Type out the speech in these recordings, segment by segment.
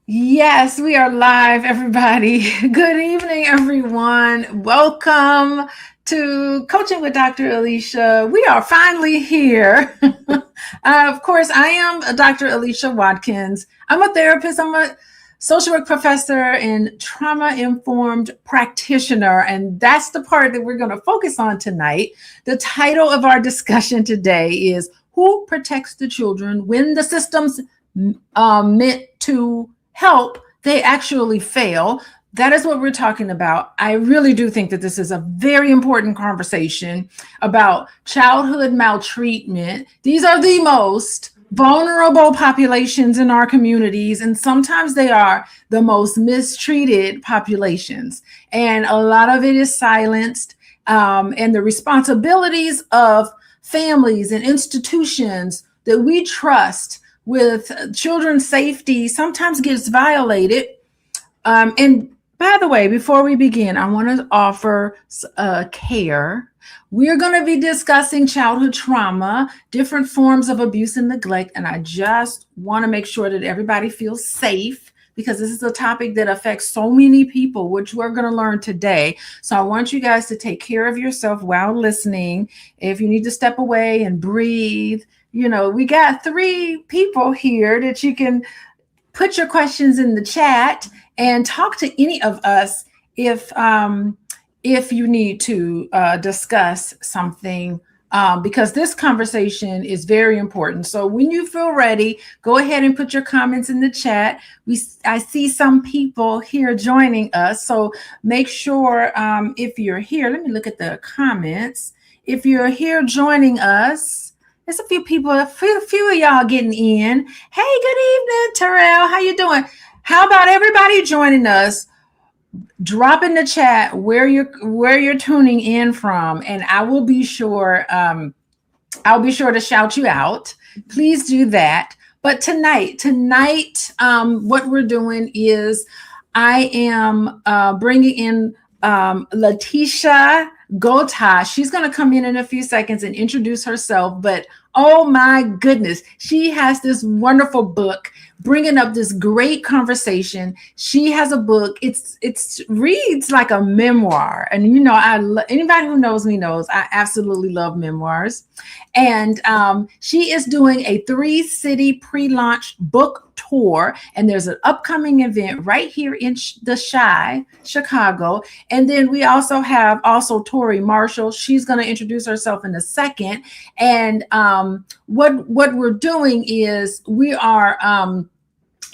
Yes, we are live, everybody. Good evening, everyone. Welcome to Coaching with Dr. Alicia. We are finally here. Of course, I am Dr. Alicia Watkins. I'm a therapist. I'm a social work professor and trauma-informed practitioner, and that's the part that we're going to focus on tonight. The title of our discussion today is Who Protects the Children When the System's Meant to Help, they actually fail? That is what we're talking about. I really do think that this is a very important conversation about childhood maltreatment. These are the most vulnerable populations in our communities, and sometimes they are the most mistreated populations. And a lot of it is silenced, and the responsibilities of families and institutions that we trust with children's safety sometimes gets violated. And by the way, before we begin, I want to offer care. We're going to be discussing childhood trauma, different forms of abuse and neglect, and I just want to make sure that everybody feels safe because this is a topic that affects so many people, which we're going to learn today. So I want you guys to take care of yourself while listening. If you need to step away and breathe, we got 3 people here that you can put your questions in the chat and talk to any of us if you need to discuss something, because this conversation is very important. So when you feel ready, go ahead and put your comments in the chat. I see some people here joining us, so make sure if you're here, let me look at the comments. If you're here joining us, there's a few people, a few of y'all getting in. Hey, good evening, Terrell. How you doing? How about everybody joining us? Drop in the chat where you're tuning in from, and I will be sure. I'll be sure to shout you out. Please do that. But tonight, what we're doing is I am bringing in Letitia Gottashe. She's going to come in a few seconds and introduce herself, but oh my goodness, she has this wonderful book bringing up this great conversation. She has a book. It's reads like a memoir, and anybody who knows me knows I absolutely love memoirs. And she is doing a 3-city pre-launch book tour, and there's an upcoming event right here in the Chicago. And then we also have Tori Marshall. She's going to introduce herself in a second. And what we're doing is we are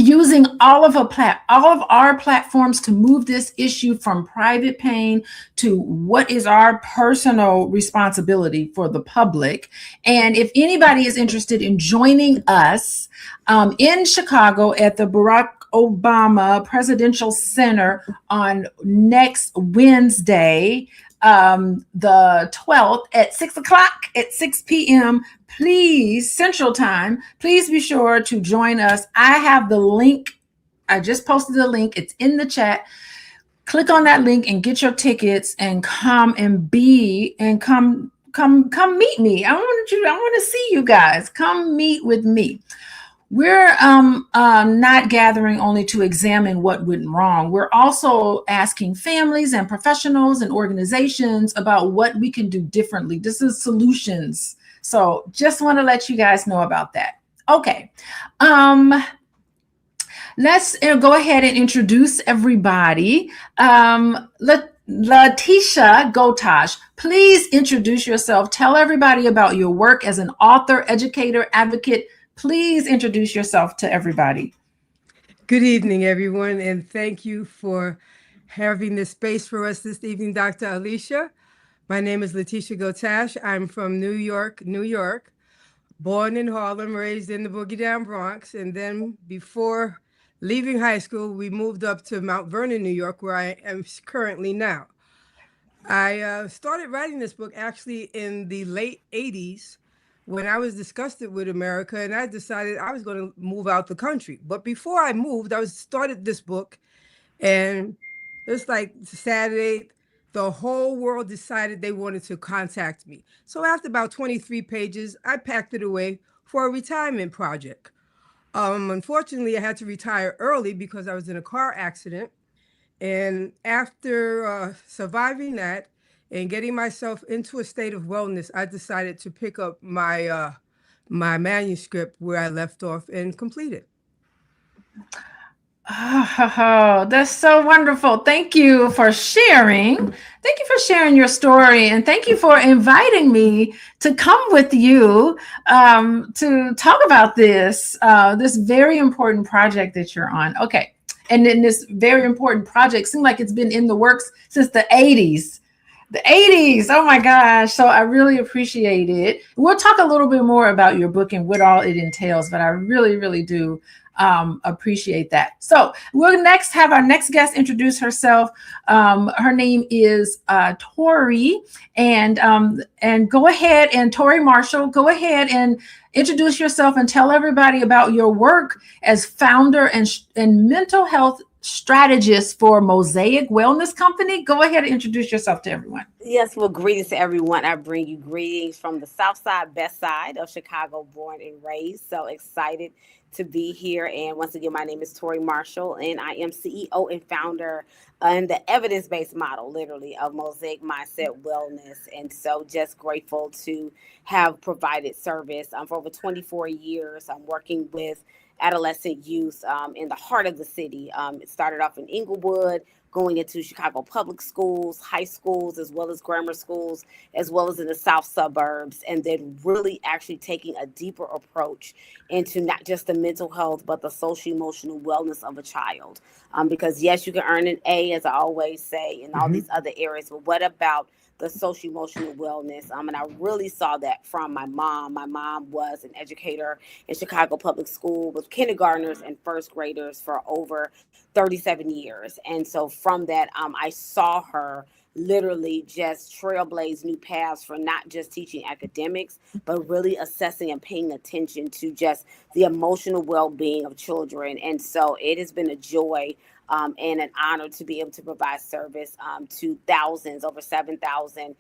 using all of our platforms to move this issue from private pain to what is our personal responsibility for the public. And if anybody is interested in joining us in Chicago at the Barack Obama Presidential Center on next Wednesday, the 12th at 6 p.m. please, Central Time, please be sure to join us. I have the link. I just posted the link. It's in the chat. Click on that link and get your tickets and come meet me. I want to see you guys. Come meet with me. We're not gathering only to examine what went wrong. We're also asking families and professionals and organizations about what we can do differently. This is solutions. So just want to let you guys know about that. Okay. Let's go ahead and introduce everybody. Letitia Gottashe, please introduce yourself. Tell everybody about your work as an author, educator, advocate. Please introduce yourself to everybody. Good evening, everyone, and thank you for having this space for us this evening, Dr. Alicia. My name is Letitia Gottashe. I'm from New York, born in Harlem, raised in the Boogie Down Bronx, and then before leaving high school, we moved up to Mount Vernon, New York, where I am currently now. I started writing this book actually in the late 80s, when I was disgusted with America, and I decided I was going to move out the country. But before I moved, I started this book, and it's like Saturday, the whole world decided they wanted to contact me. So after about 23 pages, I packed it away for a retirement project. Unfortunately, I had to retire early because I was in a car accident. And after surviving that and getting myself into a state of wellness, I decided to pick up my manuscript where I left off and complete it. Oh, that's so wonderful. Thank you for sharing. Thank you for sharing your story. And thank you for inviting me to come with you to talk about this very important project that you're on. Okay. And then this very important project seems like it's been in the works since the 80s. The 80s. Oh my gosh. So I really appreciate it. We'll talk a little bit more about your book and what all it entails, but I really, really do appreciate that. So we'll next have our next guest introduce herself. Her name is Tori, and go ahead, and Tori Marshall, go ahead and introduce yourself and tell everybody about your work as founder and mental health strategist for Mosaic Wellness Company. Go ahead and introduce yourself to everyone. Yes, well, greetings to everyone. I bring you greetings from the South Side, Best Side of Chicago, born and raised. So excited to be here. And once again, my name is Tori Marshall, and I am CEO and founder and the evidence-based model, literally, of Mosaic Mindset Wellness. And so just grateful to have provided service for over 24 years. I'm working with adolescent youth in the heart of the city. It started off in Inglewood, going into Chicago public schools, high schools, as well as grammar schools, as well as in the south suburbs, and then really actually taking a deeper approach into not just the mental health, but the social emotional wellness of a child. Because yes, you can earn an A, as I always say, in all these other areas, but what about the social emotional wellness? And I really saw that from my mom. My mom was an educator in Chicago public school with kindergartners and first graders for over 37 years. And so from that, I saw her literally just trailblaze new paths for not just teaching academics, but really assessing and paying attention to just the emotional well-being of children. And so it has been a joy and an honor to be able to provide service to thousands, over 7,000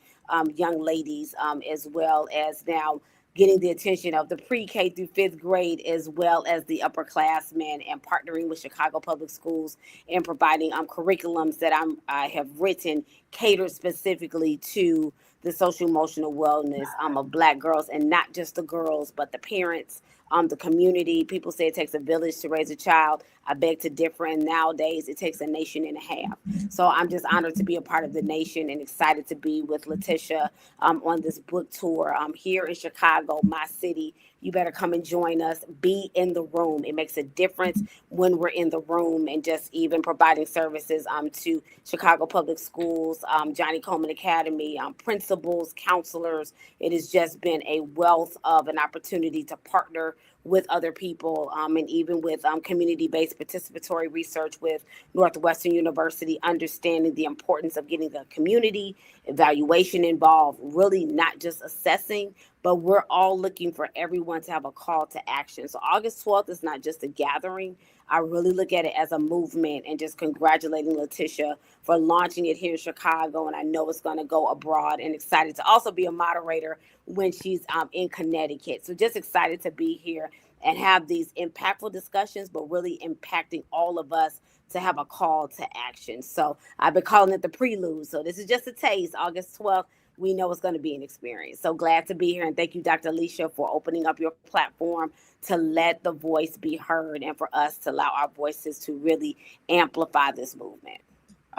young ladies, as well as now getting the attention of the pre-K through fifth grade, as well as the upperclassmen, and partnering with Chicago Public Schools and providing curriculums that I have written catered specifically to the social emotional wellness of Black girls, and not just the girls, but the parents, the community. People say it takes a village to raise a child. I beg to differ, and nowadays it takes a nation and a half. So I'm just honored to be a part of the nation and excited to be with Letitia on this book tour here in Chicago, my city. You better come and join us. Be in the room. It makes a difference when we're in the room, and just even providing services to Chicago Public Schools, Johnny Coleman Academy, principals, counselors. It has just been a wealth of an opportunity to partner with other people, and even with community-based participatory research with Northwestern University, understanding the importance of getting the community evaluation involved, really not just assessing, but we're all looking for everyone to have a call to action. So August 12th is not just a gathering. I really look at it as a movement, and just congratulating Letitia for launching it here in Chicago. And I know it's going to go abroad, and excited to also be a moderator when she's in Connecticut. So just excited to be here and have these impactful discussions, but really impacting all of us to have a call to action. So I've been calling it the prelude. So this is just a taste. August 12th, we know it's going to be an experience. So glad to be here. And thank you, Dr. Alicia, for opening up your platform to let the voice be heard, and for us to allow our voices to really amplify this movement.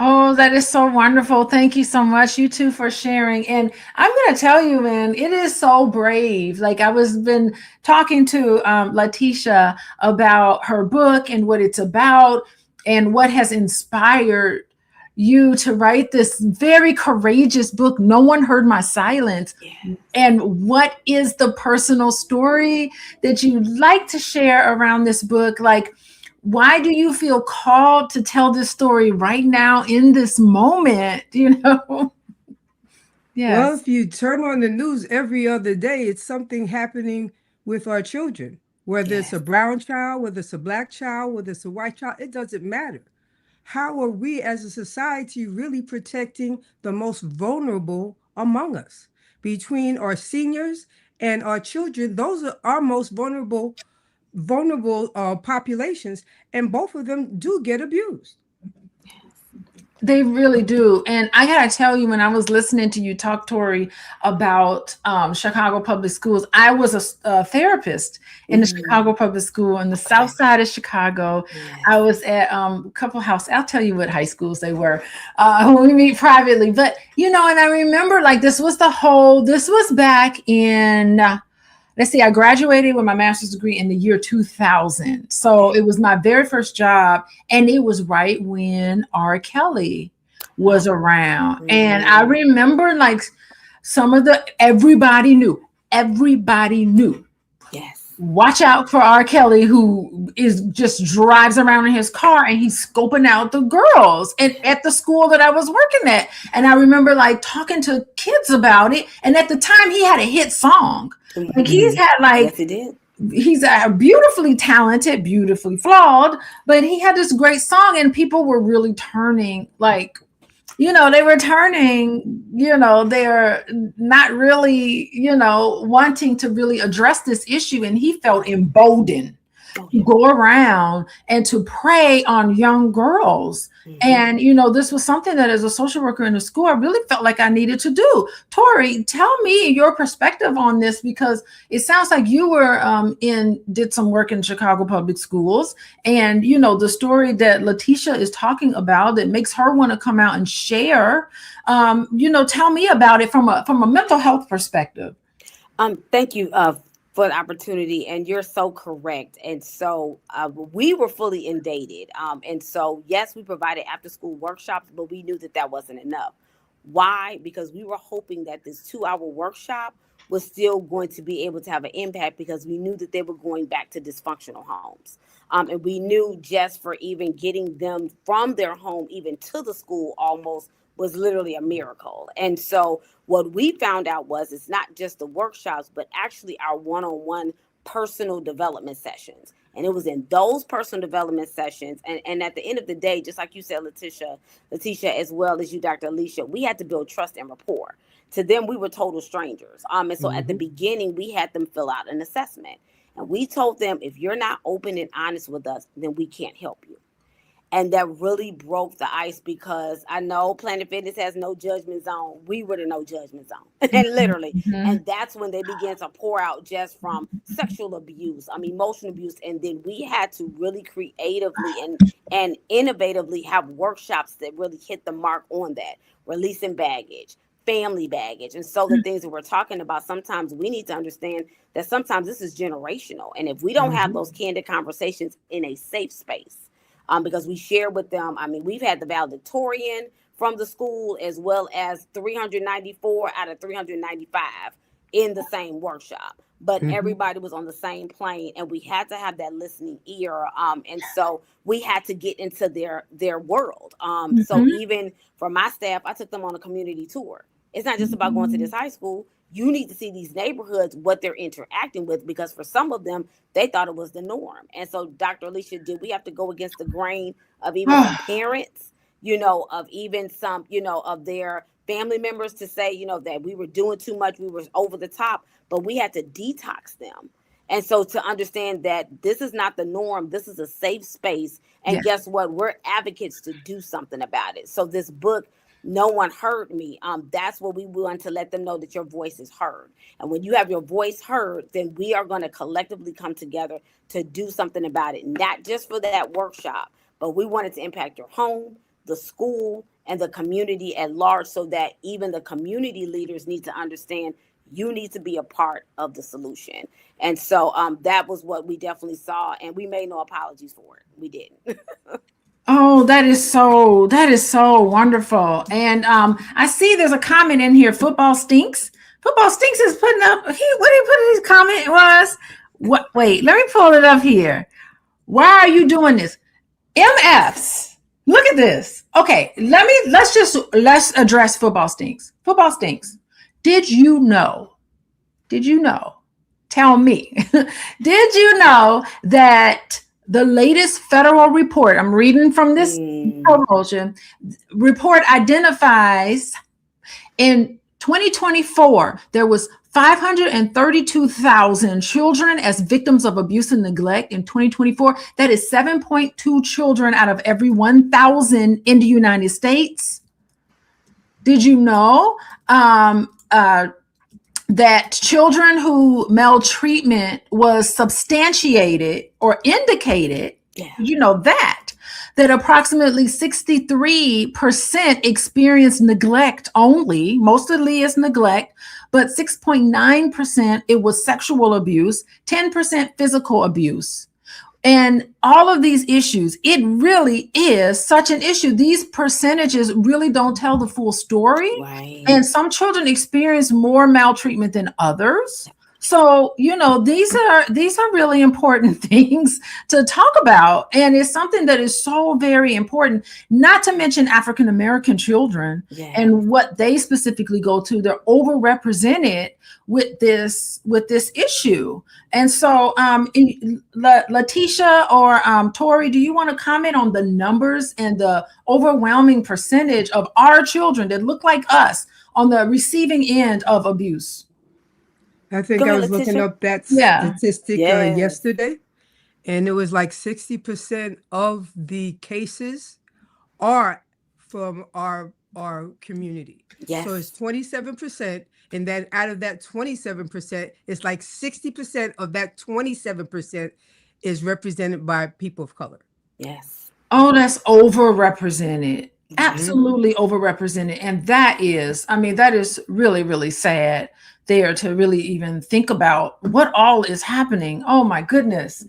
Oh, that is so wonderful. Thank you so much. You too for sharing. And I'm going to tell you, man, it is so brave. Like I was been talking to Letitia about her book and what it's about and what has inspired you to write this very courageous book. No One Heard My Silence. Yeah. And what is the personal story that you like to share around this book? Like, why do you feel called to tell this story right now in this moment? You know? Well, Yes. if you turn on the news every other day, it's something happening with our children, whether it's a Yes. brown child, whether it's a Black child, whether it's a white child, it doesn't matter. How are we as a society really protecting the most vulnerable among us? Between our seniors and our children, those are our most vulnerable vulnerable populations, and both of them do get abused. They really do. And I gotta tell you, when I was listening to you talk, Tori, about Chicago public schools, I was a therapist in the Chicago public school on the south side of Chicago. Yes. I was at a couple house. I'll tell you what high schools they were when we meet privately. But, and I remember this was back in, let's see, I graduated with my master's degree in the year 2000. So it was my very first job. And it was right when R. Kelly was around. Mm-hmm. And I remember some of everybody knew. Yes. Watch out for R. Kelly, who just drives around in his car and he's scoping out the girls at the school that I was working at. And I remember talking to kids about it. And at the time he had a hit song. He's had yes, he did. He's beautifully talented, beautifully flawed, but he had this great song and people were really turning they were turning, they're not really, wanting to really address this issue. And he felt emboldened to go around and to prey on young girls. Mm-hmm. And, this was something that as a social worker in the school, I really felt like I needed to do. Tori, tell me your perspective on this, because it sounds like you were did some work in Chicago public schools. And, the story that Letitia is talking about that makes her want to come out and share, tell me about it from a mental health perspective. Thank you for the opportunity, and you're so correct. And so we were fully inundated. And so, yes, we provided after school workshops, but we knew that wasn't enough. Why? Because we were hoping that this 2-hour workshop was still going to be able to have an impact, because we knew that they were going back to dysfunctional homes. And we knew just for even getting them from their home, even to the school almost, was literally a miracle. And so what we found out was it's not just the workshops, but actually our one-on-one personal development sessions. And it was in those personal development sessions. And at the end of the day, just like you said, Letitia, as well as you, Dr. Alicia, we had to build trust and rapport. To them, we were total strangers. And so at the beginning, we had them fill out an assessment. And we told them, if you're not open and honest with us, then we can't help you. And that really broke the ice, because I know Planet Fitness has no judgment zone. We were the no judgment zone, and literally. Mm-hmm. And that's when they began to pour out just from sexual abuse, emotional abuse. And then we had to really creatively and innovatively have workshops that really hit the mark on that, releasing baggage, family baggage. And so the things that we're talking about, sometimes we need to understand that sometimes this is generational. And if we don't have those candid conversations in a safe space, because we share with them, we've had the valedictorian from the school, as well as 394 out of 395 in the same workshop. But everybody was on the same plane, and we had to have that listening ear. And so we had to get into their world. So even for my staff, I took them on a community tour. It's not just about going to this high school. You need to see these neighborhoods, what they're interacting with, because for some of them, they thought it was the norm. And so, Dr. Alicia, did we have to go against the grain of even some parents, of even some, of their family members to say, that we were doing too much, we were over the top, but we had to detox them. And so to understand that this is not the norm, this is a safe space. And guess what? We're advocates to do something about it. So this book, No One Heard Me, that's what we want to let them know, that your voice is heard. And when you have your voice heard, then we are going to collectively come together to do something about it, not just for that workshop, but we want it to impact your home, the school, and the community at large, so that even the community leaders need to understand you need to be a part of the solution. And so that was what we definitely saw, and we made no apologies for it. We didn't. Oh, that is so wonderful. And I see there's a comment in here. Football stinks. Football stinks is putting up. What he put in his comment was, what? Wait, let me pull it up here. Why are you doing this? MFs. Look at this. Okay, let's address football stinks. Football stinks. Did you know? Tell me. Did you know that the latest federal report, I'm reading from this promotion, report identifies in 2024, there was 532,000 children as victims of abuse and neglect in 2024. That is 7.2 children out of every 1,000 in the United States. Did you know that children who maltreatment was substantiated or indicated, you know, that approximately 63% experience neglect only, mostly is neglect, but 6.9% it was sexual abuse, 10% physical abuse. And all of these issues, it really is such an issue. These percentages really don't tell the full story. Right. And some children experience more maltreatment than others. So, you know, these are really important things to talk about. And it's something that is so very important, not to mention African-American children and what they specifically go to. They're overrepresented with this issue. And so, Letitia or Tori, do you want to comment on the numbers and the overwhelming percentage of our children that look like us on the receiving end of abuse? I think I was looking up that statistic yesterday, and it was like 60% of the cases are from our community. Yes. So it's 27%, and then out of that 27%, it's like 60% of that 27% is represented by people of color. Yes. Oh, that's overrepresented. Absolutely overrepresented. And that is really, really sad there to really even think about what all is happening. Oh my goodness.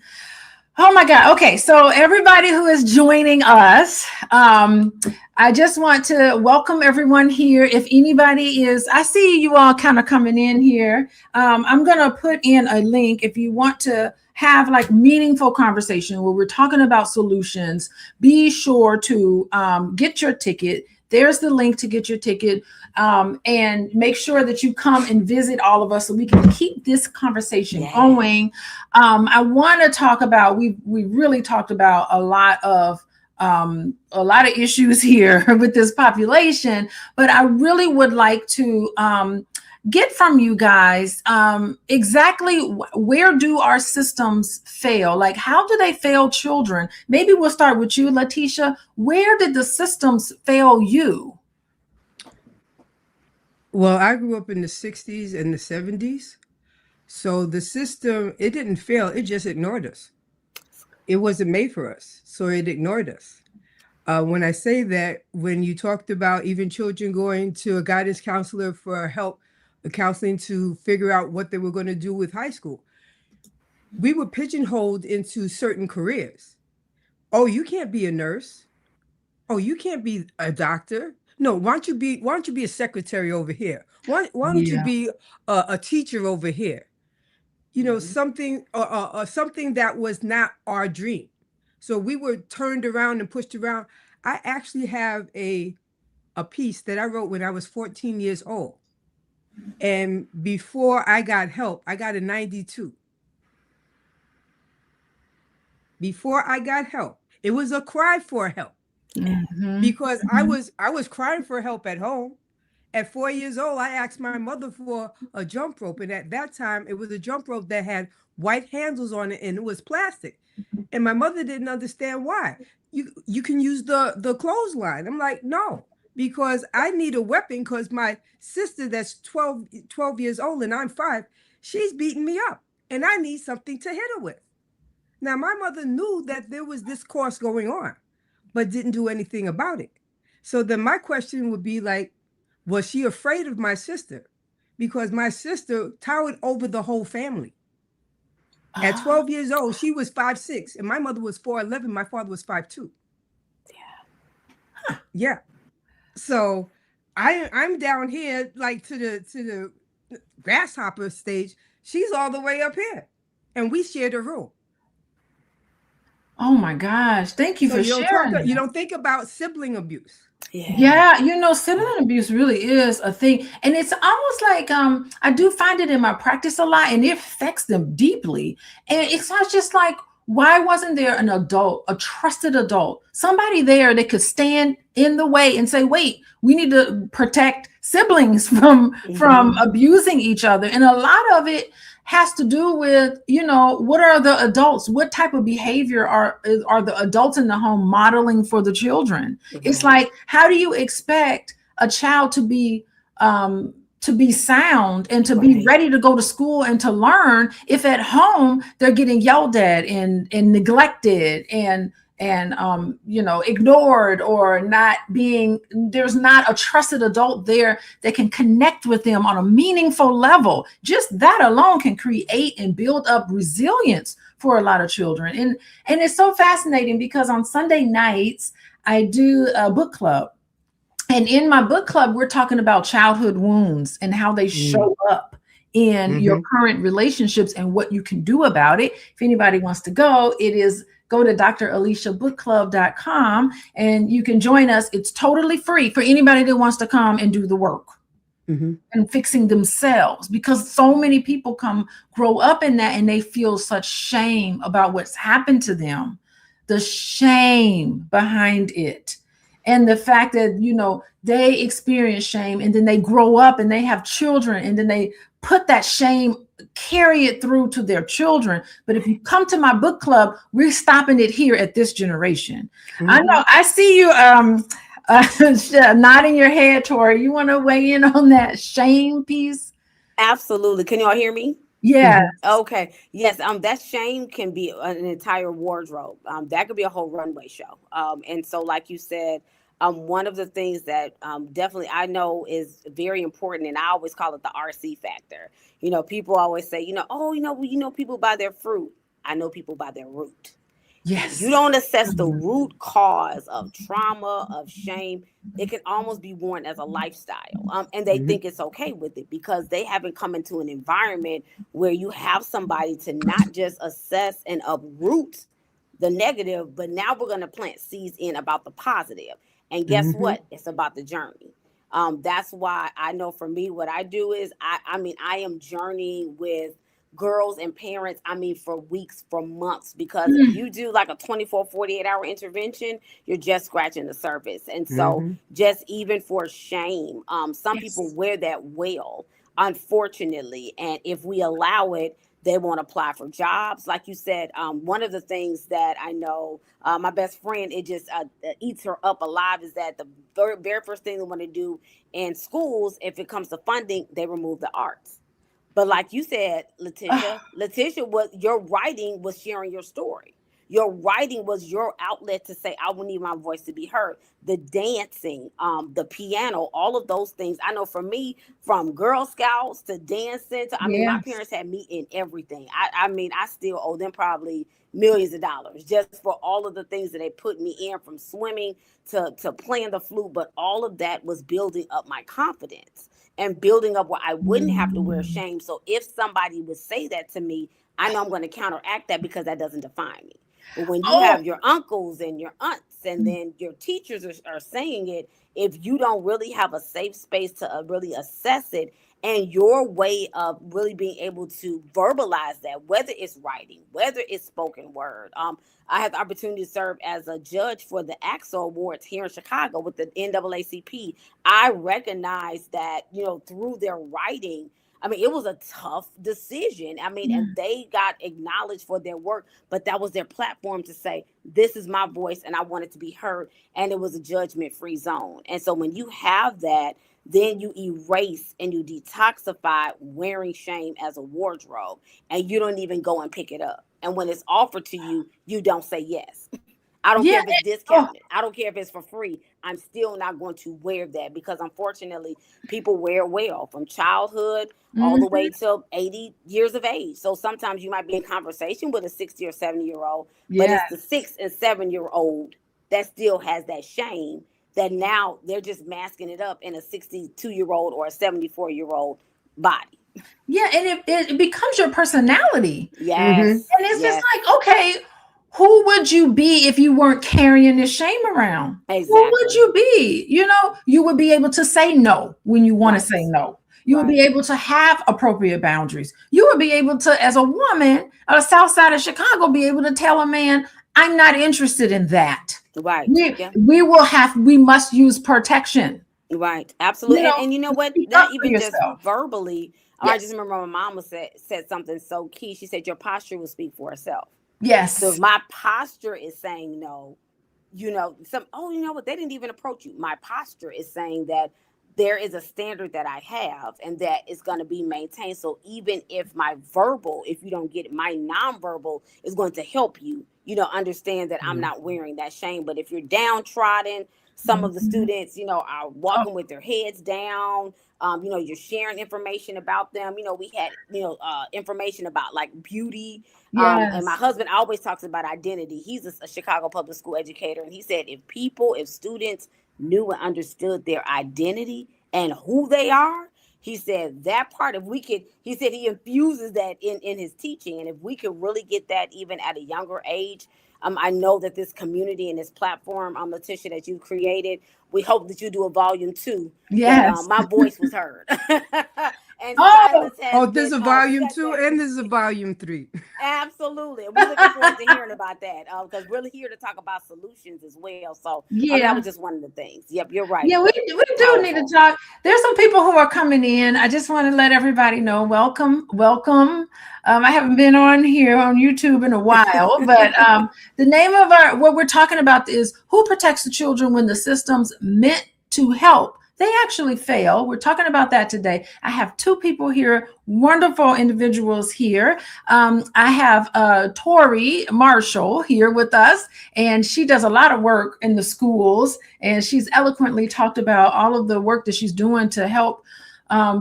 Oh my God. Okay. So everybody who is joining us, I just want to welcome everyone here. If anybody I see you all kind of coming in here. I'm going to put in a link if you want to have like meaningful conversation where we're talking about solutions. Be sure to get your ticket. There's the link to get your ticket, and make sure that you come and visit all of us so we can keep this conversation going. I want to talk about, we really talked about a lot of issues here with this population, but I really would like to get from you guys exactly where do our systems fail? Like, how do they fail children? Maybe we'll start with you, Letitia. Where did the systems fail you? Well, I grew up in the 60s and the 70s. So the system, it didn't fail. It just ignored us. It wasn't made for us. So it ignored us. When I say that, when you talked about even children going to a guidance counselor for help, counseling to figure out what they were going to do with high school, we were pigeonholed into certain careers. Oh, you can't be a nurse. Oh, you can't be a doctor. No, why don't you be a secretary over here? Why don't you be a teacher over here? You know, something something that was not our dream. So we were turned around and pushed around. I actually have a piece that I wrote when I was 14 years old. And before I got help, I got a 92. Before I got help, it was a cry for help. Because I was crying for help at home. At 4 years old, I asked my mother for a jump rope. And at that time, it was a jump rope that had white handles on it and it was plastic. And my mother didn't understand why. You can use the clothesline. I'm like, no, because I need a weapon because my sister that's 12 years old and I'm 5, she's beating me up and I need something to hit her with. Now, my mother knew that there was this course going on, but didn't do anything about it. So then my question would be like, was she afraid of my sister? Because my sister towered over the whole family. At 12 years old, she was 5'6", and my mother was 4'11". My father was 5'2". Yeah. So I'm down here like to the grasshopper stage. She's all the way up here, and we shared a room. Oh my gosh! Thank you for sharing. You don't think about sibling abuse. Yeah, you know, sibling abuse really is a thing. And it's almost like I do find it in my practice a lot, and it affects them deeply. And it's not just like, why wasn't there an adult, a trusted adult, somebody there that could stand in the way and say, wait, we need to protect siblings from abusing each other. And a lot of it has to do with, what are the adults, what type of behavior are the adults in the home modeling for the children? It's like, how do you expect a child to be sound and to be ready to go to school and to learn if at home they're getting yelled at and neglected and ignored, or there's not a trusted adult there that can connect with them on a meaningful level. Just that alone can create and build up resilience for a lot of children. And it's so fascinating because on Sunday nights, I do a book club. And in my book club, we're talking about childhood wounds and how they show up in your current relationships and what you can do about it. If anybody wants to go to draliciabookclub.com and you can join us. It's totally free for anybody that wants to come and do the work and fixing themselves, because so many people grow up in that and they feel such shame about what's happened to them, the shame behind it. And the fact that, they experience shame and then they grow up and they have children and then they put that shame, carry it through to their children. But if you come to my book club, we're stopping it here at this generation. I know I see you nodding your head, Tori. You want to weigh in on that shame piece? Absolutely. Can you all hear me? Yeah. Okay. Yes. That shame can be an entire wardrobe. That could be a whole runway show. And so, like you said, one of the things that definitely I know is very important, and I always call it the RC factor. People always say, people by their fruit. I know people by their root. Yes. You don't assess the root cause of trauma, of shame. It can almost be worn as a lifestyle. And they think it's okay with it because they haven't come into an environment where you have somebody to not just assess and uproot the negative, but now we're going to plant seeds in about the positive. And guess what? It's about the journey. That's why I know for me, what I do is I am journeying with girls and parents, for weeks, for months, because if you do like a 24, 48-hour intervention, you're just scratching the surface. And so just even for shame, some people wear that well, unfortunately. And if we allow it, they won't apply for jobs. Like you said, one of the things that I know, my best friend, it just eats her up alive, is that the very first thing they want to do in schools, if it comes to funding, they remove the arts. But like you said, Letitia, your writing was sharing your story. Your writing was your outlet to say, I will need my voice to be heard. The dancing, the piano, all of those things. I know for me, from Girl Scouts to dancing to, my parents had me in everything. I still owe them probably millions of dollars just for all of the things that they put me in, from swimming to playing the flute. But all of that was building up my confidence and building up where I wouldn't have to wear shame. So if somebody would say that to me, I know I'm going to counteract that because that doesn't define me. But when you have your uncles and your aunts and then your teachers are saying it, if you don't really have a safe space to really assess it, and your way of really being able to verbalize that, whether it's writing, whether it's spoken word. I had the opportunity to serve as a judge for the AXO Awards here in Chicago with the NAACP. I recognized that, through their writing, it was a tough decision. And they got acknowledged for their work, but that was their platform to say, this is my voice and I want it to be heard. And it was a judgment-free zone. And so when you have that, then you erase and you detoxify wearing shame as a wardrobe, and you don't even go and pick it up. And when it's offered to you, you don't say yes. I don't care if it's discounted. I don't care if it's for free. I'm still not going to wear that because, unfortunately, people wear well from childhood all the way till 80 years of age. So sometimes you might be in conversation with a 60 or 70-year-old, but it's the 6 and 7-year-old that still has that shame, that now they're just masking it up in a 62-year-old or a 74-year-old body. Yeah, and it becomes your personality. Yes. And it's just like, okay, who would you be if you weren't carrying this shame around? Exactly. Who would you be? You would be able to say no when you want to say no. You would be able to have appropriate boundaries. You would be able to, as a woman on the south side of Chicago, be able to tell a man, I'm not interested in that. Right. We must use protection. Right. Absolutely. And you know what? speak up Not for even just yourself. verbally. I just Yes. remember my mom said something so key. She said your posture will speak for itself. So if Yes. my posture is saying no, you know what, they didn't even approach you. My posture is saying that there is a standard that I have and that is going to be maintained. So even if my verbal, if you don't get it, my nonverbal is going to help you, understand that I'm not wearing that shame. But if you're downtrodden, some of the Mhm. students, are Oh, walking with their heads down. You're sharing information about them. We had, information about like beauty. And my yes. husband always talks about identity. He's a Chicago public school educator. And he said, if students knew and understood their identity and who they are, he said that part, if we could, he said he infuses that in his teaching. And if we could really get that even at a younger age, I know that this community and this platform, Letitia, that you created, we hope that you do a volume 2, that Yes. my voice was heard. And Oh, silence has Oh, been there's a volume shut 2 down. and there's a volume 3. Absolutely. We're looking forward to hearing about that, because we're here to talk about solutions as well. So that was yeah. just one of the things. Yep, you're right. Yeah, we do need to Powerful. talk. There's some people who are coming in. I just want to let everybody know. Welcome, welcome. I haven't been on here on YouTube in a while, but the name of what we're talking about is who protects the children when the system's meant to help they actually fail. We're talking about that today. I have two people here, wonderful individuals here. I have Tori Marshall here with us, and she does a lot of work in the schools, and she's eloquently talked about all of the work that she's doing to help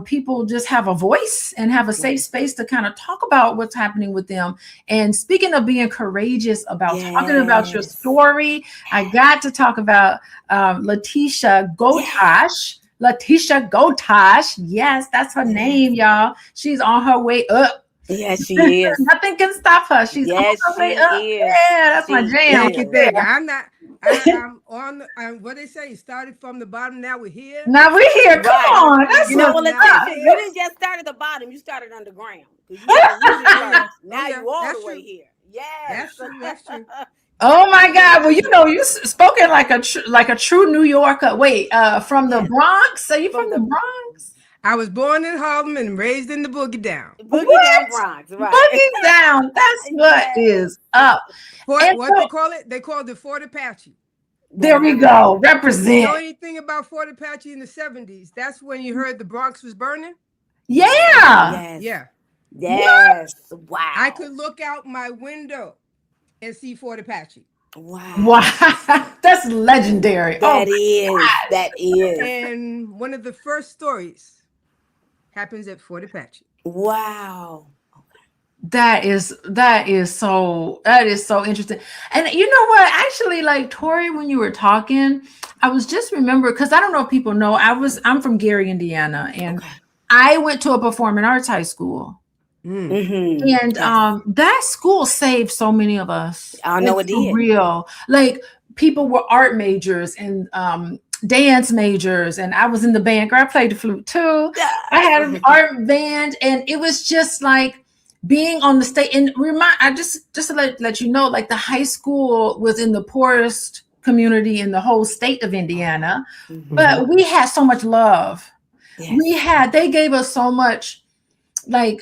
people just have a voice and have a safe space to kind of talk about what's happening with them. And speaking of being courageous about talking about your Yes. story, I got to talk about Letitia Gottashe. Letitia Gottashe. Yes, that's her name, y'all. She's on her way up. Yes, she is. Nothing can stop her. She's on Yes, her way she up. is. Yeah, that's my She jam Thank you, right is. thank you. there. I'm not. I'm on. What they say? Started from the bottom. Now we're here. Now we're here. Come Right. on. Started from the That's You know what's what, bottom. Now we're up. Letitia? You here. didn't just start at the bottom. You started underground because you had to lose it Oh yeah. first. Oh Now yeah. you all the That's way true. here. Yes. That's true. That's true. Oh my God! Well, Absolutely. you spoken like a true New Yorker. Wait, from the Yes. Bronx? Are you from From the the Bronx? I was born in Harlem and raised in the Boogie Down. Boogie Down What? Bronx. Right. Boogie down. That's what Yes. is up. Fort, And what they so call it? They called it Fort Apache. There there you we go. go. You know Represent. anything about Fort Apache in the 70s? That's when you heard the Bronx was burning? Yeah. Yes. Yeah. What? Yes. I Wow. could look out my window and see Fort Apache. Wow. Wow. That's legendary. Oh That is. my gosh. That is. And one of the first stories happens at Fort Apache. Wow. That is so interesting. And you know what? Actually, like Tori, when you were talking, I was just remember because I don't know if people know I'm from Gary, Indiana, and Okay. I went to a performing arts high school. Mm. Mm-hmm. And Yes. that school saved so many of us. I know Like it for did. real. Like people were art majors and dance majors, and I was in the band. Girl, I played the flute too. I had an art band, and it was just like being on the stage. And I just to let you know, like the high school was in the poorest community in the whole state of Indiana, Mm-hmm. but we had so much love. Yes. They gave us so much, like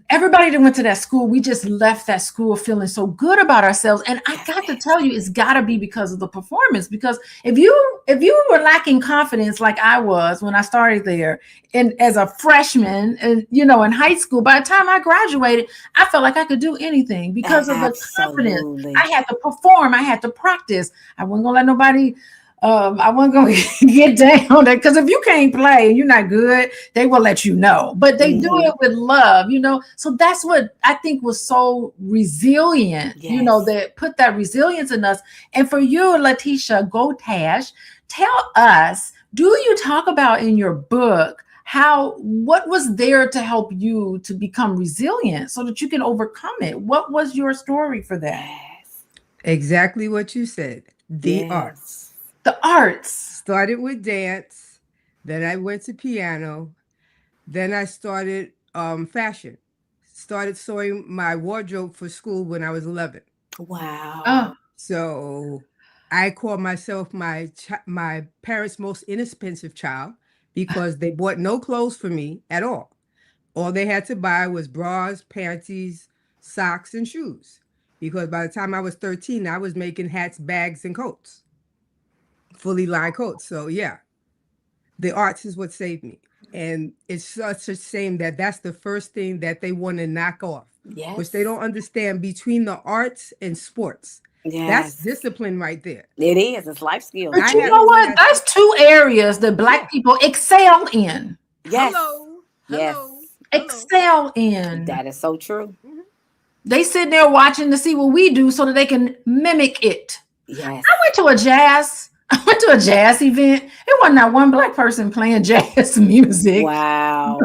everybody that went to that school, we just left that school feeling so good about ourselves. And I got to tell you, it's got to be because of the performance. Because if you were lacking confidence like I was when I started there and as a freshman, and in high school, by the time I graduated, I felt like I could do anything because of the confidence. I Absolutely. had to perform, I had to practice. I wasn't gonna let nobody I wasn't gonna get down there, because if you can't play and you're not good, they will let you know. But they do Mm-hmm. it with love. So that's what I think was so resilient, Yes. that put that resilience in us. And for you, Letitia Gottashe, tell us, do you talk about in your book what was there to help you to become resilient so that you can overcome it? What was your story for that? Yes. Exactly what you said. The arts. Yes. The arts. Started with dance, then I went to piano, then I started fashion. Started sewing my wardrobe for school when I was 11. Oh, Wow. So I call myself my parents' most inexpensive child because they bought no clothes for me at all. All they had to buy was bras, panties, socks, and shoes. Because by the time I was 13, I was making hats, bags, and coats, fully lined coats. So yeah, the arts is what saved me. And it's such a shame that that's the first thing that they want to knock off, which they Yes. don't understand between the arts and sports. That's Yes. discipline right there. It is. It's life skills. But I you It had know is. one what? that That's said, two areas that yeah, Black people excel in. Yes. hello, Yes. hello, hello. Excel in. That is so true. Mhm. They sit there watching to see what we do so that they can mimic it. Yes. I went to a jazz event. It wasn't not one Black person playing jazz music. Wow.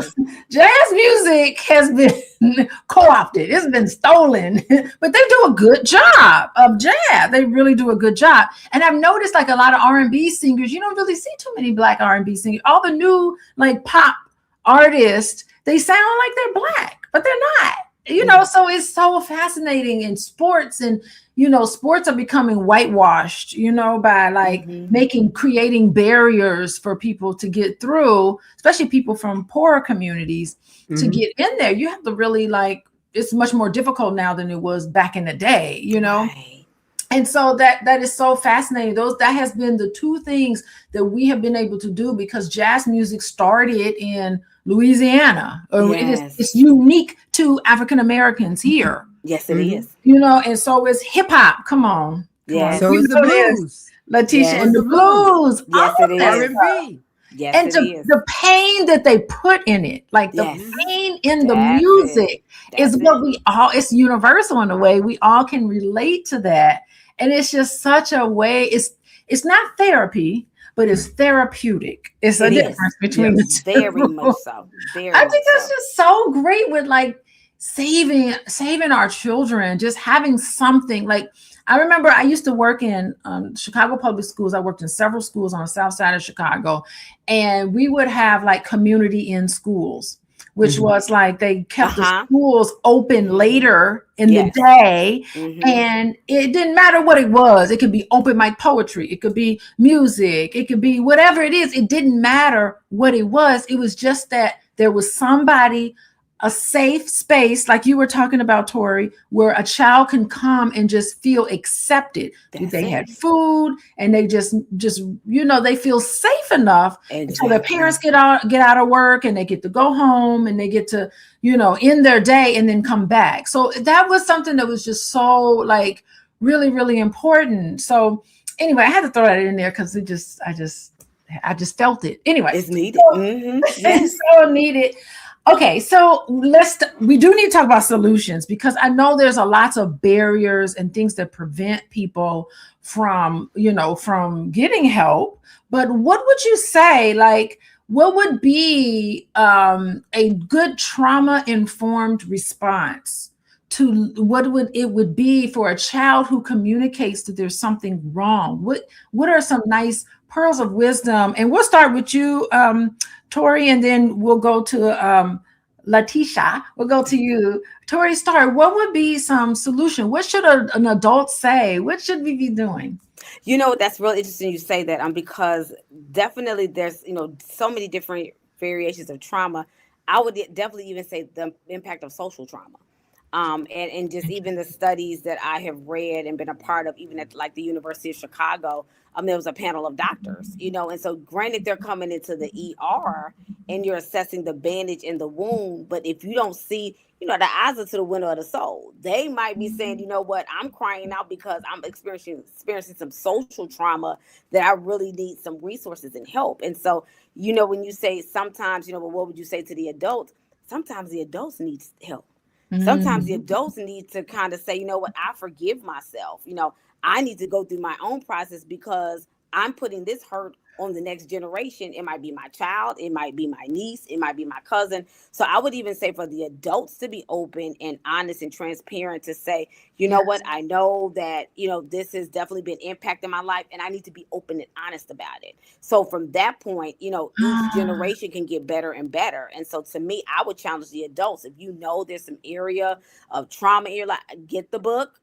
Jazz music has been co-opted. It's been stolen, but they do a good job of jazz. They really do a good job. And I've noticed like a lot of R&B singers, you don't really see too many Black R&B singers. All the new like pop artists, they sound like they're Black, but they're not. So it's so fascinating in sports, and sports are becoming whitewashed, by like creating barriers for people to get through, especially people from poorer communities to Mhm. get in there. You have to really like, it's much more difficult now than it was back in the day. Right. And so that is so fascinating. That has been the two things that we have been able to do, because jazz music started in Louisiana. Yes. It's unique to African Americans here. Yes, it Mhm. is. And so it's hip hop. Come on. Yes. So You is the know this, blues. Letitia, Yes. and Was the the blues. blues. All Yes, it of that is. stuff. R&B. Yes, And it to is. the pain that they put in it, like the Yes. pain in the That's it. music is That's what it. it's universal in a way. We all can relate to that. And it's just such a way, it's not therapy, but it's therapeutic. It's a It is. difference between the Yes. Very two. much so. Very I much think that's so. just so great with like saving our children, just having something. Like I remember I used to work in Chicago public schools. I worked in several schools on the south side of Chicago, and we would have like community in schools, which Mhm. was like they kept the Uh-huh. schools open later in the Yes. day, Mm-hmm. and it didn't matter what it was. It could be open mic poetry, it could be music, it could be whatever it is. It didn't matter what it was. It was just that there was somebody, a safe space, like you were talking about, Tori, where a child can come and just feel accepted. That's They it. had food, and they just they feel safe enough until their parents Exactly. get out of work, and they get to go home, and they get to end their day and then come back. So that was something that was just so like really, really important. So anyway, I had to throw that in there because I just felt it anyway. It's needed. So Mm-hmm. it's Yes. so needed. Okay, so we do need to talk about solutions, because I know there's a lots of barriers and things that prevent people from getting help. But what would you say, like, what would be a good trauma informed response to it would be for a child who communicates that there's something wrong? What are some nice pearls of wisdom? And we'll start with you, Tori, and then we'll go to Letitia. We'll go to you. Tori, start. What would be some solution? What should an adult say? What should we be doing? That's really interesting you say that, because definitely there's, so many different variations of trauma. I would definitely even say the impact of social trauma. And just even the studies that I have read and been a part of, even at like the University of Chicago, there was a panel of doctors, and so granted they're coming into the ER and you're assessing the bandage in the wound, but if you don't see, the eyes are to the window of the soul. They might be saying, you know what, I'm crying out because I'm experiencing some social trauma that I really need some resources and help. And so, when you say sometimes, well, what would you say to the adults? Sometimes the adults need help. Sometimes the adults need to kind of say, you know what, I forgive myself. I need to go through my own process because I'm putting this hurt on the next generation. It might be my child, it might be my niece, it might be my cousin. So I would even say for the adults to be open and honest and transparent to say, you know what, I know that, this has definitely been impacting my life and I need to be open and honest about it. So from that point, each generation can get better and better. And so to me, I would challenge the adults. If you know there's some area of trauma in your life, get the book.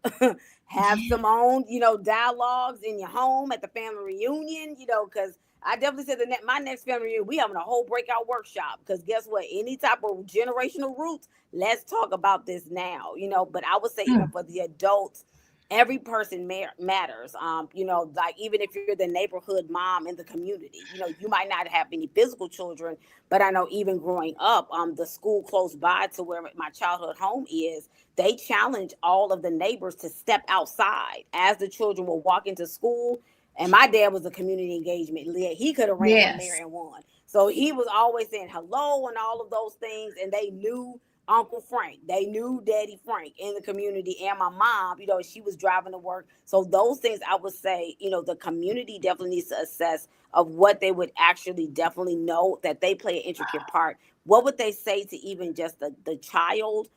have some own, dialogues in your home at the family reunion, because I definitely said my next family reunion, we having a whole breakout workshop. Because guess what? Any type of generational roots, let's talk about this now, But I would say even for the adults, every person matters. Like even if you're the neighborhood mom in the community, you might not have any physical children, but I know even growing up, the school close by to where my childhood home is, they challenge all of the neighbors to step outside as the children will walk into school. And my dad was a community engagement lead. He could have ran for mayor and won. So he was always saying hello and all of those things. And they knew Uncle Frank. They knew Daddy Frank in the community. And my mom, she was driving to work. So those things I would say, the community definitely needs to assess of what they would actually definitely know that they play an intricate part. What would they say to even just the child?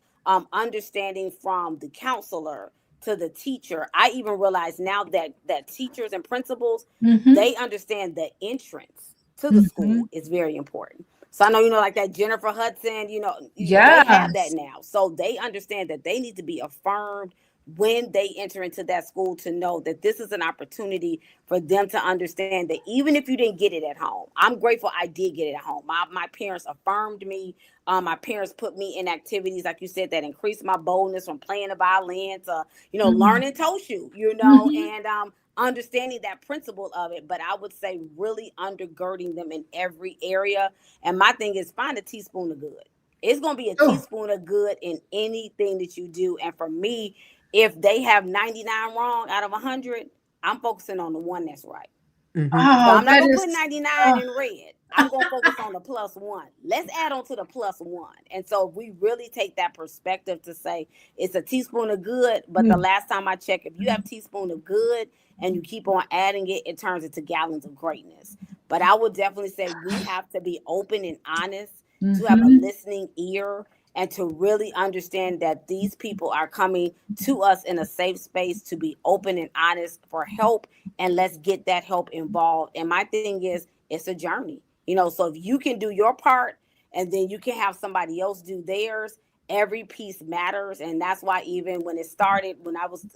Understanding from the counselor to the teacher. I even realize now that teachers and principals, they understand the entrance to the school is very important. So I know, like that Jennifer Hudson, they have that now. So they understand that they need to be affirmed when they enter into that school, to know that this is an opportunity for them to understand that even if you didn't get it at home, I'm grateful I did get it at home. My parents affirmed me. My parents put me in activities, like you said, that increased my boldness, from playing the violin to, learning Toshu, and understanding that principle of it. But I would say really undergirding them in every area. And my thing is, find a teaspoon of good. It's going to be a teaspoon of good in anything that you do. And for me, if they have 99 wrong out of 100, I'm focusing on the one that's right. So I'm not going to put 99 in red. I'm going to focus on the +1. Let's add on to the +1. And so if we really take that perspective to say it's a teaspoon of good, but the last time I checked, if you have a teaspoon of good and you keep on adding it, it turns into gallons of greatness. But I would definitely say we have to be open and honest, to have a listening ear, and to really understand that these people are coming to us in a safe space to be open and honest for help, and let's get that help involved. And my thing is, it's a journey, so if you can do your part and then you can have somebody else do theirs, every piece matters. And that's why even when it started, when I was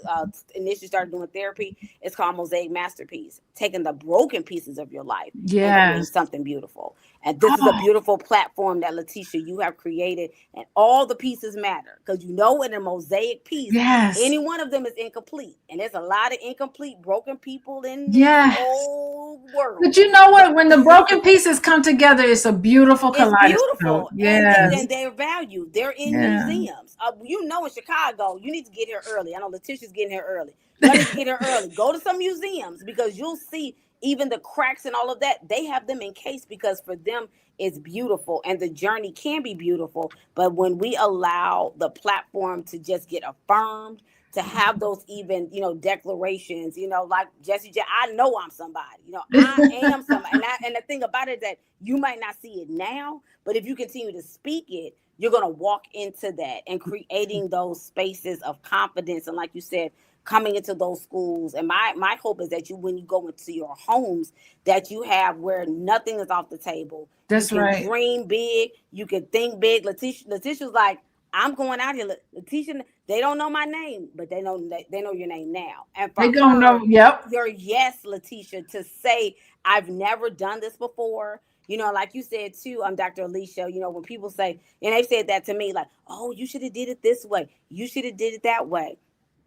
initially started doing therapy, it's called Mosaic Masterpiece, taking the broken pieces of your life and creating something beautiful. And this is a beautiful platform that, Letitia, you have created, and all the pieces matter, because in a mosaic piece, any one of them is incomplete, and there's a lot of incomplete, broken people in this whole world. But you know what? When the broken pieces come together, it's a beautiful kaleidoscope. It's beautiful, and they're valued. They're in museums. In Chicago, you need to get here early. I know Letitia's getting here early. You need to get here early. Go to some museums, because you'll see even the cracks and all of that. They have them encased, because for them it's beautiful, and the journey can be beautiful. But when we allow the platform to just get affirmed, to have those even, declarations, like Jesse J, I know I'm somebody, I am somebody. And the thing about it is that you might not see it now, but if you continue to speak it, you're going to walk into that and creating those spaces of confidence. And like you said, coming into those schools. And my hope is that when you go into your homes, that you have where nothing is off the table. That's you can right. Dream big. You can think big. Letitia's like, I'm going out here. Letitia, they don't know my name, but they know your name now. And for they don't know. Yep. Your yes, Letitia, to say, I've never done this before. Like you said too, Dr. Alicia, when people say, and they said that to me, like, oh, you should have did it this way. You should have did it that way.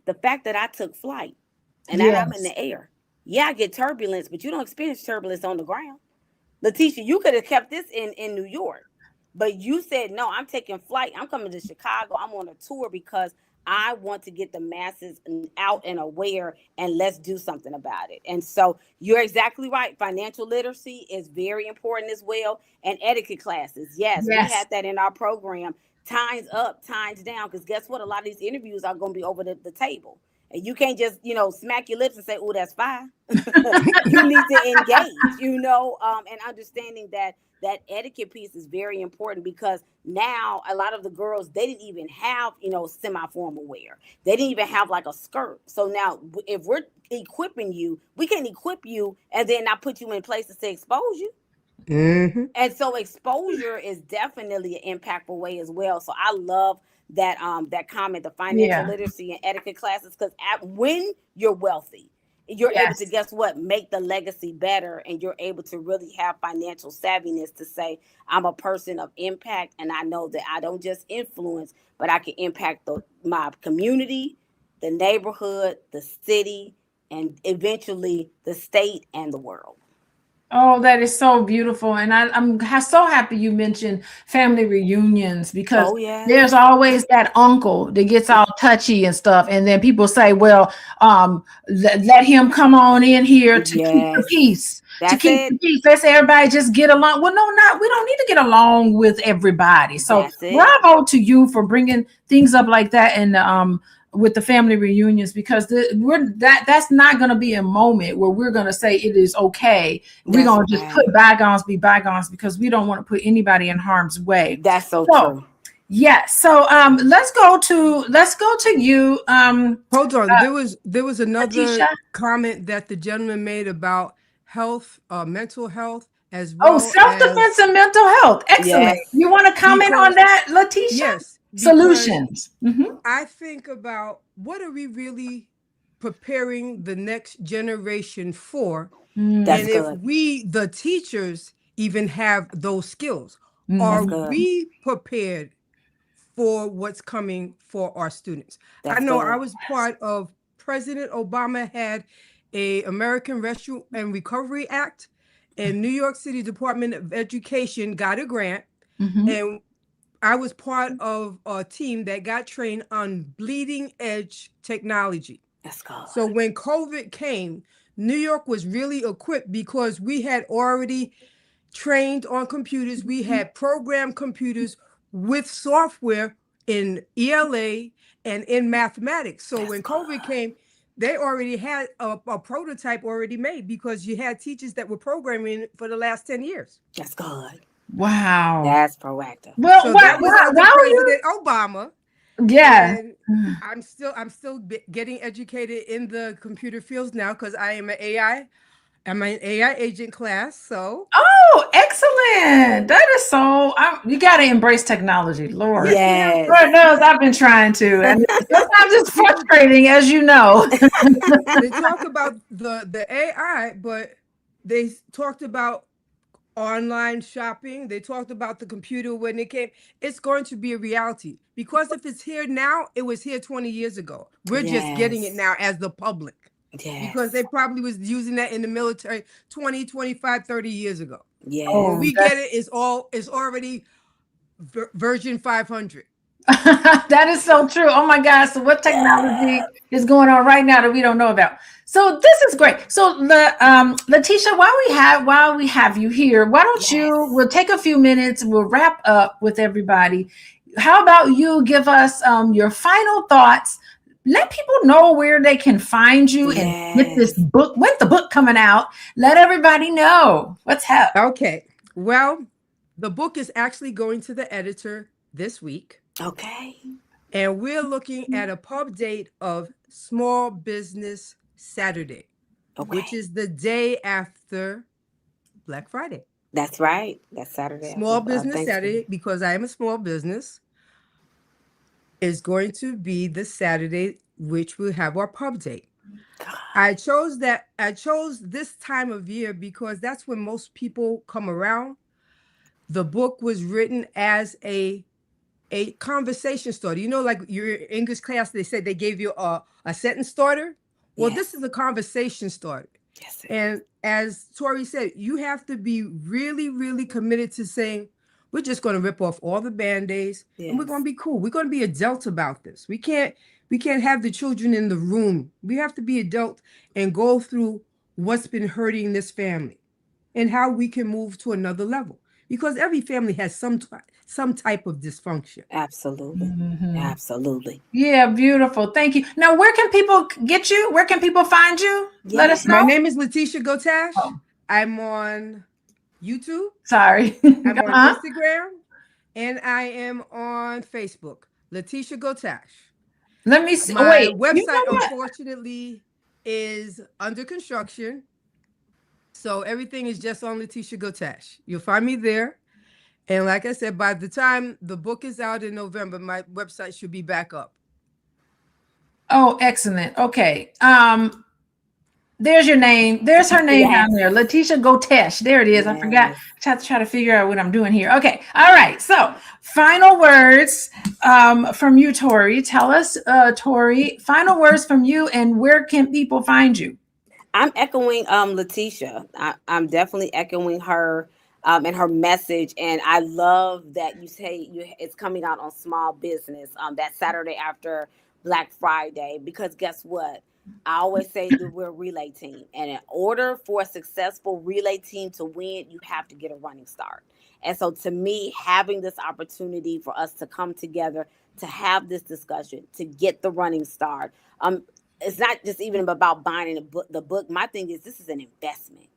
The fact that I took flight and that I'm in the air. Yeah, I get turbulence, but you don't experience turbulence on the ground. Letitia, you could have kept this in New York, but you said, no, I'm taking flight. I'm coming to Chicago. I'm on a tour because I want to get the masses out and aware, and let's do something about it. And so you're exactly right. Financial literacy is very important as well. And etiquette classes. Yes. We had that in our program. Times up, times down. Because guess what? A lot of these interviews are going to be over the table. And you can't just, smack your lips and say, oh, that's fine. You need to engage, and understanding that etiquette piece is very important, because now a lot of the girls, they didn't even have, semi-formal wear. They didn't even have like a skirt. So now if we're equipping you, we can't equip you and then not put you in places to expose you. And so exposure is definitely an impactful way as well. So I love that comment, the financial Yeah. literacy and etiquette classes, because when you're wealthy, you're able to, Yes. guess what, make the legacy better, and you're able to really have financial savviness to say, I'm a person of impact, and I know that I don't just influence, but I can impact my community, the neighborhood, the city, and eventually the state and the world. Oh, that is so beautiful. And I'm so happy you mentioned family reunions, because Oh yes. there's always that uncle that gets all touchy and stuff. And then people say, well, let him come on in here to keep the Yes. peace. To That's keep it. the peace. Let's everybody just get along. Well, no, not we don't need to get along with everybody. So That's it. bravo to you for bringing things up like that. And with the family reunions, because that's not going to be a moment where we're going to say it is okay. We're That's going to just right. put bygones be bygones, because we don't want to put anybody in harm's way. That's so So true. yeah, so let's go to you, Hold on. There was another Letitia. comment that the gentleman made about health, mental health, as Oh, well self-defense as and mental health. Excellent. Yes. You want to comment on because that, Letitia? yes, because Solutions. Mm-hmm. I think about what are we really preparing the next generation for? That's And Mm, if good. we, the teachers, even have those skills, That's are mm, good. we prepared for what's coming for our students? I That's know I good. was part of President Obama had a American Rescue and Recovery Act, and New York City Department of Education got a grant, mm-hmm. and I was part of a team that got trained on bleeding edge technology. That's good. So when COVID came, New York was really equipped because we had already trained on computers. We had programmed computers with software in ELA and in mathematics. So That's when good. COVID came, they already had a prototype already made because you had teachers that were programming for the last 10 years. That's good. Wow. That's proactive. Well, So that was under why are you? President Obama. Yeah. And I'm still getting educated in the computer fields now because I am an AI. I'm an AI agent class. So Oh, excellent. That is so, you got to embrace technology, Lord. yes, we have Yes. to. Lord knows I've been trying to. And sometimes it's People frustrating, as you know. they talk about the AI, but they talked about online shopping. They talked about the computer when it came. It's going to be a reality because if it's here now, it was here 20 years ago. We're just getting it Yes. now as the public because Yes. they probably was using that in the military 20, 25, 30 years ago. When Oh, Yes. we get that's it, it's already version 500. that is so true. Oh my gosh. So what technology is going on right now that we don't know about? So this is great. So Letitia, while we have you here, why don't you, Yes. we'll take a few minutes, we'll wrap up with everybody. How about you give us your final thoughts? Let people know where they can find you and get this Yes. book. When's the book coming out? Let everybody know what's up. Okay. Well, the book is actually going to the editor this week. Okay. And we're looking at a pub date of Small Business Saturday, which Okay. is the day after Black Friday. That's right. That's Saturday after Small Business Thanksgiving. Saturday, because I am a small business, is going to be the Saturday which will have our pub date. God. I chose this time of year because that's when most people come around. The book was written as a conversation starter. You know, like your English class, they said they gave you a sentence starter. Well, this Yes. is a conversation starter. Yes. And as Tori said, you have to be really, really committed to saying, we're just going to rip off all the band-aids and we're Yes. going to be cool. We're going to be adult about this. We can't have the children in the room. We have to be adult and go through what's been hurting this family and how we can move to another level. Because every family has some type of dysfunction. Absolutely. Mhm. Absolutely. Yeah, beautiful. Thank you. Now, where can people get you? Where can people find you? Let us My know. name is Letitia Gottashe. Oh, I'm on YouTube. sorry. I'm on Uh-huh. Instagram. And I am on Facebook. Letitia Gottashe. Let me see. Oh, My wait. You website, know what? unfortunately, is under construction. So everything is just on Letitia Gottashe. You'll find me there. And like I said, by the time the book is out in November, my website should be back up. Oh, excellent. Okay. There's your name. There's her name Yes. down there. Letitia Gottashe. There it is. I forgot. Yes. I have to try to figure out what I'm doing here. Okay. All right. So final words from you, Tori. Tell us, Tori, final words from you and where can people find you? I'm echoing Letitia. I'm definitely echoing her and her message. And I love that you say it's coming out on small business that Saturday after Black Friday, because guess what? I always say that we're a relay team. And in order for a successful relay team to win, you have to get a running start. And so to me, having this opportunity for us to come together, to have this discussion, to get the running start, it's not just even about buying the book. My thing is, this is an investment.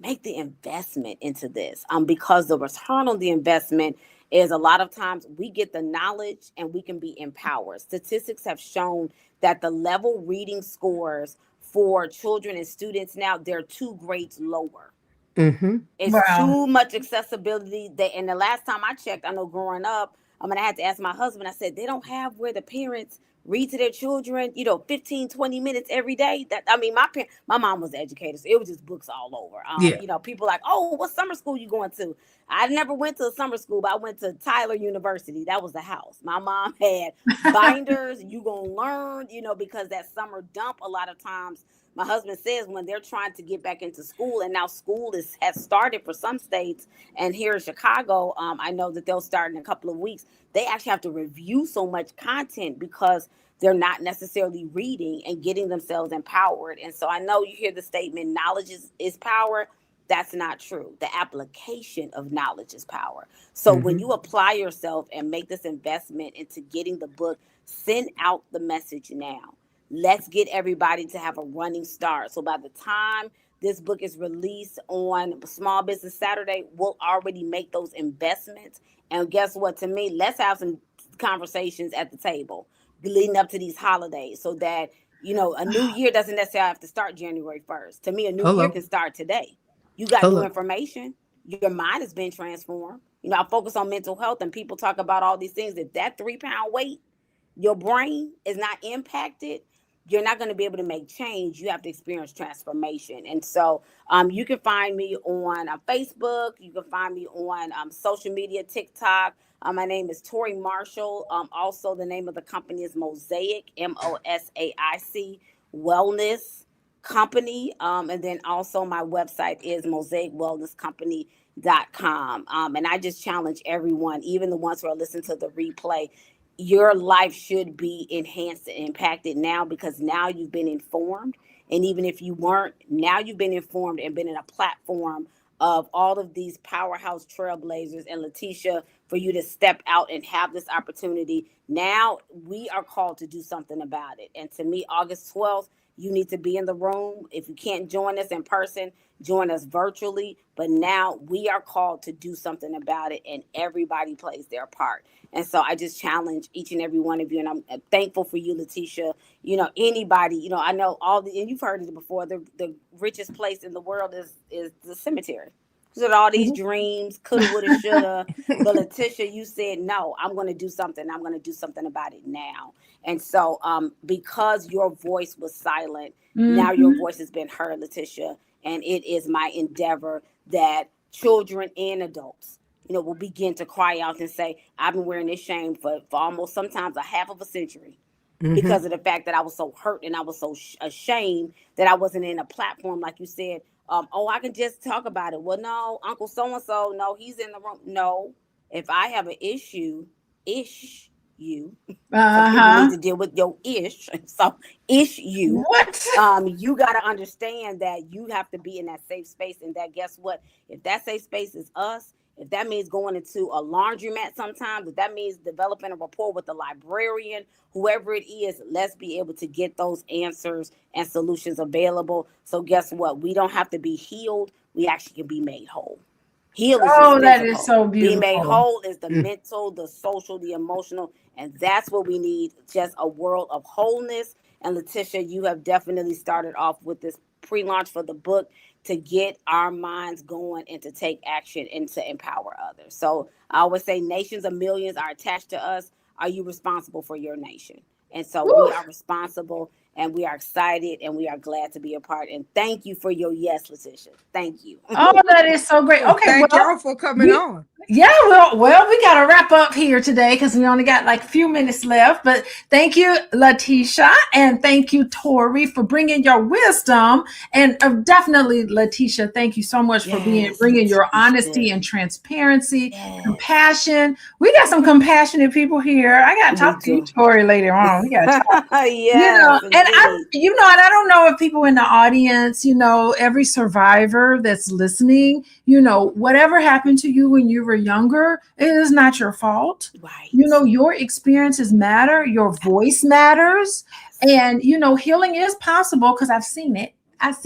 Make the investment into this, because the return on the investment is, a lot of times we get the knowledge and we can be empowered. Statistics have shown that the level reading scores for children and students now, they're 2 grades lower. Mm-hmm. It's Wow. too much accessibility. And the last time I checked, I know growing up, I had to ask my husband, I said, they don't have where the parents read to their children, 15, 20 minutes every day. My mom was an educator, so it was just books all over. Yeah. People like, oh, what summer school you going to? I never went to a summer school, but I went to Tyler University. That was the house. My mom had binders. You gonna learn, because that summer dump, a lot of times, my husband says, when they're trying to get back into school, and now school has started for some states, and here in Chicago, I know that they'll start in a couple of weeks. They actually have to review so much content because they're not necessarily reading and getting themselves empowered. And so I know you hear the statement, knowledge is power. That's not true. The application of knowledge is power. So when Mm-hmm. you apply yourself and make this investment into getting the book, send out the message now. Let's get everybody to have a running start. So by the time this book is released on Small Business Saturday, we'll already make those investments. And guess what? To me, let's have some conversations at the table leading up to these holidays, so that a new year doesn't necessarily have to start January 1st. To me, a new year Hello. can start today. You got new Hello. information. Your mind has been transformed. I focus on mental health, and people talk about all these things. If that 3 pound weight, your brain is not impacted, you're not going to be able to make change. You have to experience transformation. And so you can find me on Facebook. You can find me on social media, TikTok. My name is Tori Marshall. Also, the name of the company is Mosaic, Mosaic Wellness Company. And then also my website is mosaicwellnesscompany.com. And I just challenge everyone, even the ones who are listening to the replay, your life should be enhanced and impacted now, because now you've been informed. And even if you weren't, now you've been informed and been in a platform of all of these powerhouse trailblazers, and Letitia, for you to step out and have this opportunity. Now we are called to do something about it. And to me, August 12th, you need to be in the room. If you can't join us in person, join us virtually. But now we are called to do something about it, and everybody plays their part. And so I just challenge each and every one of you, and I'm thankful for you, Letitia. Anybody, I know and you've heard it before, the richest place in the world is the cemetery. Because all these dreams, coulda, woulda, shoulda. But Letitia, you said, no, I'm going to do something. I'm going to do something about it now. And so because your voice was silent, now your Mhm. voice has been heard, Letitia. And it is my endeavor that children and adults, will begin to cry out and say, I've been wearing this shame for almost sometimes a half of a century, Mm-hmm. because of the fact that I was so hurt and I was so ashamed that I wasn't in a platform, like you said. I can just talk about it. Well, no, Uncle so and so, no, he's in the room. No, if I have an ish you, some people need Uh-huh. to deal with your ish. So ish you. What? You got to understand that you have to be in that safe space, and that, guess what? If that safe space is us, if that means going into a laundromat sometimes, if that means developing a rapport with the librarian, whoever it is, let's be able to get those answers and solutions available. So guess what? We don't have to be healed. We actually can be made whole. Heal is just Oh, that is physical. so Be made beautiful. whole is the mental, the social, the emotional. And that's what we need, just a world of wholeness. And Letitia, you have definitely started off with this pre-launch for the book to get our minds going and to take action and to empower others. So I always say nations of millions are attached to us. Are you responsible for your nation? And so we are responsible, and we are excited, and we are glad to be a part. And thank you for your yes, Letitia. Thank you. Oh, that is so great. Okay, Thank well, y'all for coming on. yeah, well, we got to wrap up here today because we only got like a few minutes left. But thank you, Letitia, and thank you, Tori, for bringing your wisdom. And definitely, Letitia, thank you so much for bringing your honesty and transparency, compassion. We got some compassionate people here. I got to talk to you, Tori, later on. We got to talk. And I don't know if people in the audience, every survivor that's listening, whatever happened to you when you were younger, it is not your fault. Right. Your experiences matter. Your voice matters. And, healing is possible because I've seen it. I've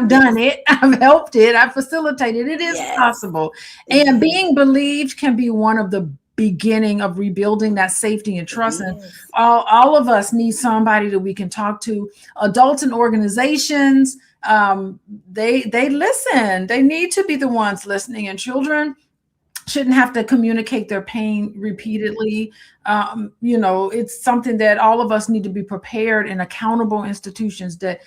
done it. I've helped it. I've facilitated it. It is possible. And being believed can be one of the beginning of rebuilding that safety and trust. And all of us need somebody that we can talk to. Adults and organizations, they listen. They need to be the ones listening, and children shouldn't have to communicate their pain repeatedly. It's something that all of us need to be prepared in. Accountable institutions that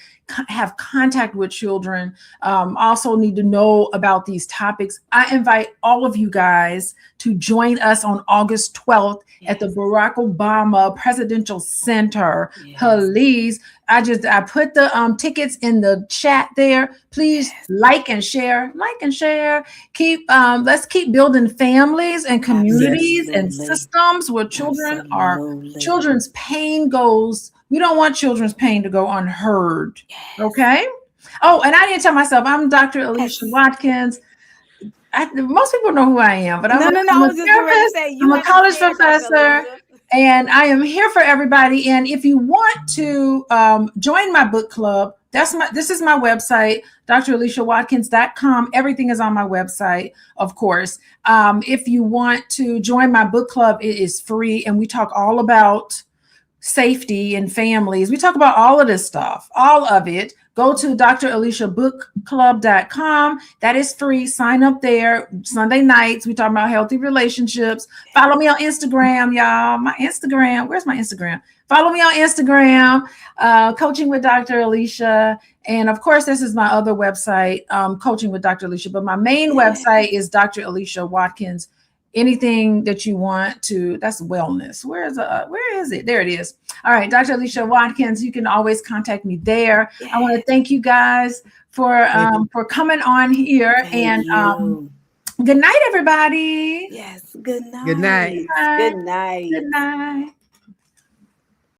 have contact with children also need to know about these topics. I invite all of you guys to join us on August 12th at the Barack Obama Presidential Center. Please, I put the tickets in the chat there. Please like and share. Let's keep building families and communities and systems where children's pain goes. We don't want children's pain to go unheard. Okay. Oh, and I didn't tell myself I'm Dr. Alicia Watkins. Most people know who I am, but I'm a therapist. I'm a college professor, and I am here for everybody. And if you want to join my book club, this is my website, draliciawatkins.com. Everything is on my website, of course. If you want to join my book club, it is free, and we talk all about safety and families. We talk about all of this stuff, all of it. Go to draliciabookclub.com. That is free. Sign up there. Sunday nights, we talk about healthy relationships. Follow me on Instagram, y'all. Where's my Instagram? Follow me on Instagram, Coaching with Dr. Alicia. And of course, this is my other website, Coaching with Dr. Alicia. But my main website is Dr. Alicia Watkins. Anything that you want to, that's wellness. Where is it? There it is. All right, Dr. Alicia Watkins, you can always contact me there. I want to thank you guys for coming on here. Good night, everybody. Yes, good night. Good night. Good night. Good night.